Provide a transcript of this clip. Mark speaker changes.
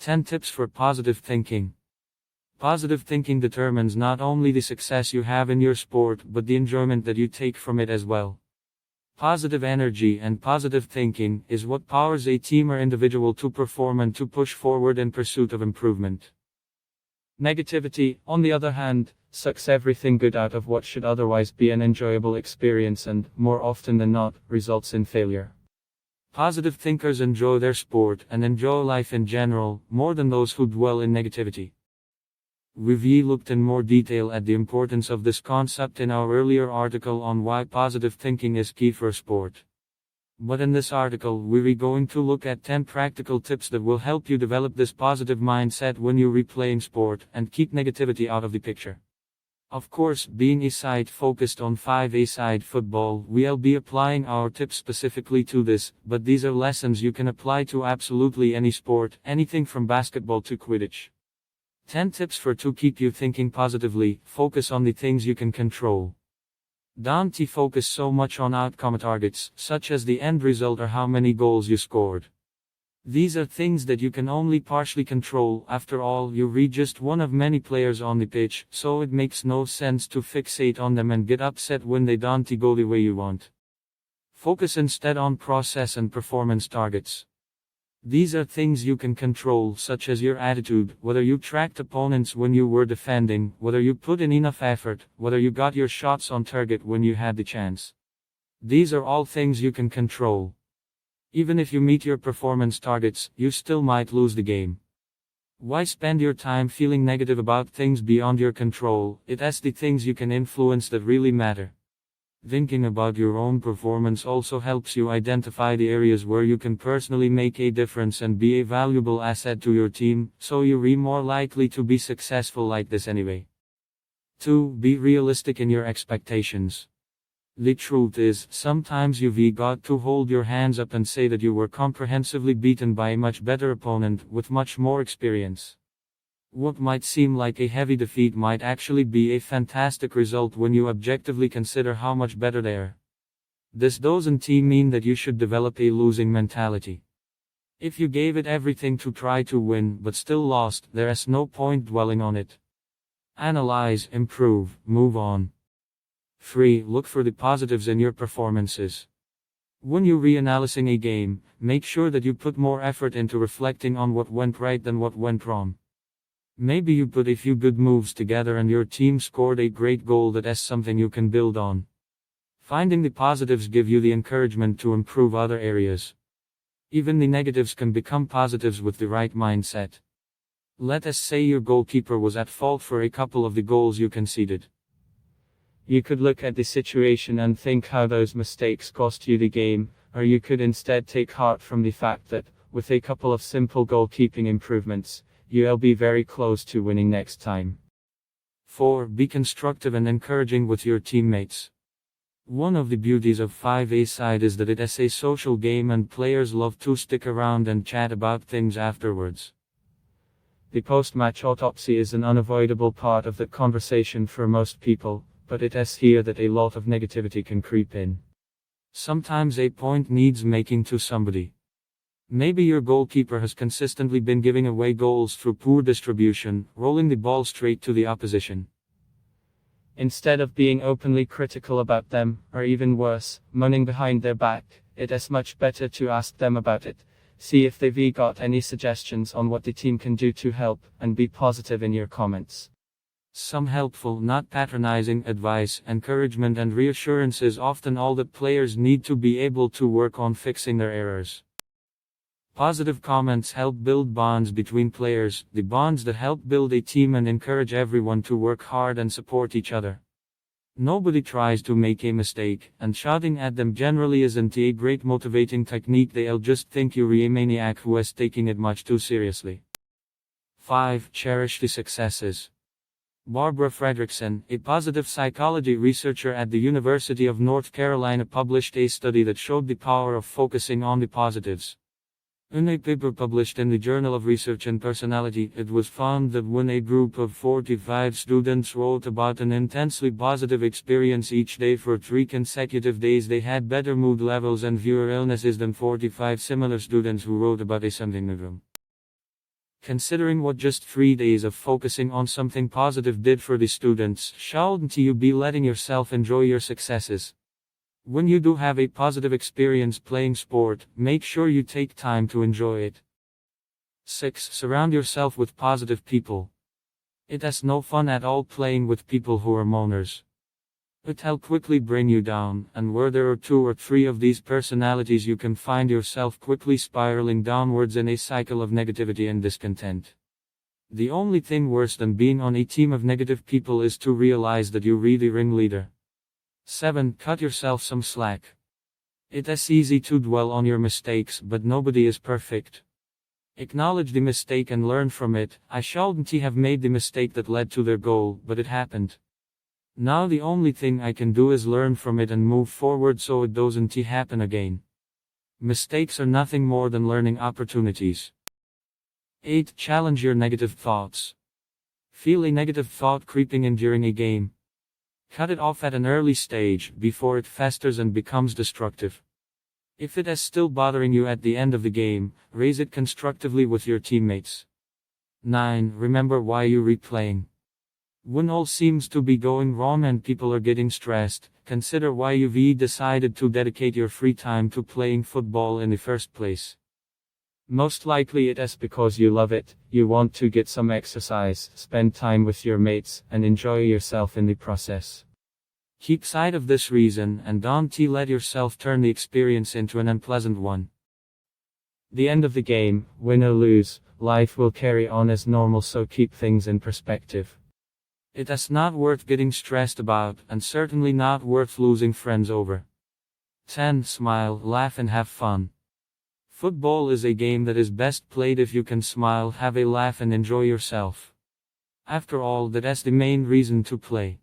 Speaker 1: 10 Tips for Positive Thinking. Positive thinking determines not only the success you have in your sport but the enjoyment that you take from it as well. Positive energy and positive thinking is what powers a team or individual to perform and to push forward in pursuit of improvement. Negativity, on the other hand, sucks everything good out of what should otherwise be an enjoyable experience and, more often than not, results in failure. Positive thinkers enjoy their sport and enjoy life in general, more than those who dwell in negativity. We've looked in more detail at the importance of this concept in our earlier article on why positive thinking is key for sport. But in this article, we're going to look at 10 practical tips that will help you develop this positive mindset when you're replaying sport and keep negativity out of the picture. Of course, being a site focused on 5-a-side football, we'll be applying our tips specifically to this, but these are lessons you can apply to absolutely any sport, anything from basketball to Quidditch. 10 tips to keep you thinking positively. Focus on the things you can control. Don't focus so much on outcome targets, such as the end result or how many goals you scored. These are things that you can only partially control. After all, you're just one of many players on the pitch, so it makes no sense to fixate on them and get upset when they don't go the way you want. Focus instead on process and performance targets. These are things you can control, such as your attitude, whether you tracked opponents when you were defending, whether you put in enough effort, whether you got your shots on target when you had the chance. These are all things you can control. Even if you meet your performance targets, you still might lose the game. Why spend your time feeling negative about things beyond your control? It's the things you can influence that really matter. Thinking about your own performance also helps you identify the areas where you can personally make a difference and be a valuable asset to your team, so you're more likely to be successful like this anyway. 2. Be realistic in your expectations. The truth is, sometimes you've got to hold your hands up and say that you were comprehensively beaten by a much better opponent with much more experience. What might seem like a heavy defeat might actually be a fantastic result when you objectively consider how much better they are. This doesn't mean that you should develop a losing mentality. If you gave it everything to try to win but still lost, there's no point dwelling on it. Analyze, improve, move on. 3. Look for the positives in your performances. When you're reanalyzing a game, make sure that you put more effort into reflecting on what went right than what went wrong. Maybe you put a few good moves together and your team scored a great goal. That's something you can build on. Finding the positives give you the encouragement to improve other areas. Even the negatives can become positives with the right mindset. Let us say your goalkeeper was at fault for a couple of the goals you conceded. You could look at the situation and think how those mistakes cost you the game, or you could instead take heart from the fact that, with a couple of simple goalkeeping improvements, you'll be very close to winning next time. 4. Be constructive and encouraging with your teammates. One of the beauties of 5-a-side is that it's a social game and players love to stick around and chat about things afterwards. The post-match autopsy is an unavoidable part of the conversation for most people, but it's here that a lot of negativity can creep in. Sometimes a point needs making to somebody. Maybe your goalkeeper has consistently been giving away goals through poor distribution, rolling the ball straight to the opposition. Instead of being openly critical about them, or even worse, moaning behind their back, it's much better to ask them about it, see if they've got any suggestions on what the team can do to help, and be positive in your comments. Some helpful, not patronizing advice, encouragement and reassurance is often all that players need to be able to work on fixing their errors. Positive comments help build bonds between players, the bonds that help build a team and encourage everyone to work hard and support each other. Nobody tries to make a mistake, and shouting at them generally isn't a great motivating technique. They'll just think you're a maniac who is taking it much too seriously. 5. Cherish the successes. Barbara Fredrickson, a positive psychology researcher at the University of North Carolina, published a study that showed the power of focusing on the positives. In a paper published in the Journal of Research and Personality, it was found that when a group of 45 students wrote about an intensely positive experience each day for 3 consecutive days, they had better mood levels and fewer illnesses than 45 similar students who wrote about a something new. Considering what just 3 days of focusing on something positive did for the students, shouldn't you be letting yourself enjoy your successes? When you do have a positive experience playing sport, make sure you take time to enjoy it. 6. Surround yourself with positive people. It has no fun at all playing with people who are moaners. It'll quickly bring you down, and where there are 2 or 3 of these personalities, you can find yourself quickly spiraling downwards in a cycle of negativity and discontent. The only thing worse than being on a team of negative people is to realize that you're the ringleader. 7. Cut yourself some slack. It is easy to dwell on your mistakes, but nobody is perfect. Acknowledge the mistake and learn from it. I shouldn't have made the mistake that led to their goal, but it happened. Now the only thing I can do is learn from it and move forward so it doesn't happen again. Mistakes are nothing more than learning opportunities. 8. Challenge your negative thoughts. Feel a negative thought creeping in during a game. Cut it off at an early stage, before it festers and becomes destructive. If it is still bothering you at the end of the game, raise it constructively with your teammates. 9. Remember why you're replaying. When all seems to be going wrong and people are getting stressed, consider why you've decided to dedicate your free time to playing football in the first place. Most likely it is because you love it, you want to get some exercise, spend time with your mates, and enjoy yourself in the process. Keep sight of this reason and don't let yourself turn the experience into an unpleasant one. The end of the game, win or lose, life will carry on as normal, so keep things in perspective. It is not worth getting stressed about, and certainly not worth losing friends over. 10. Smile, laugh and have fun. Football is a game that is best played if you can smile, have a laugh and enjoy yourself. After all, that is the main reason to play.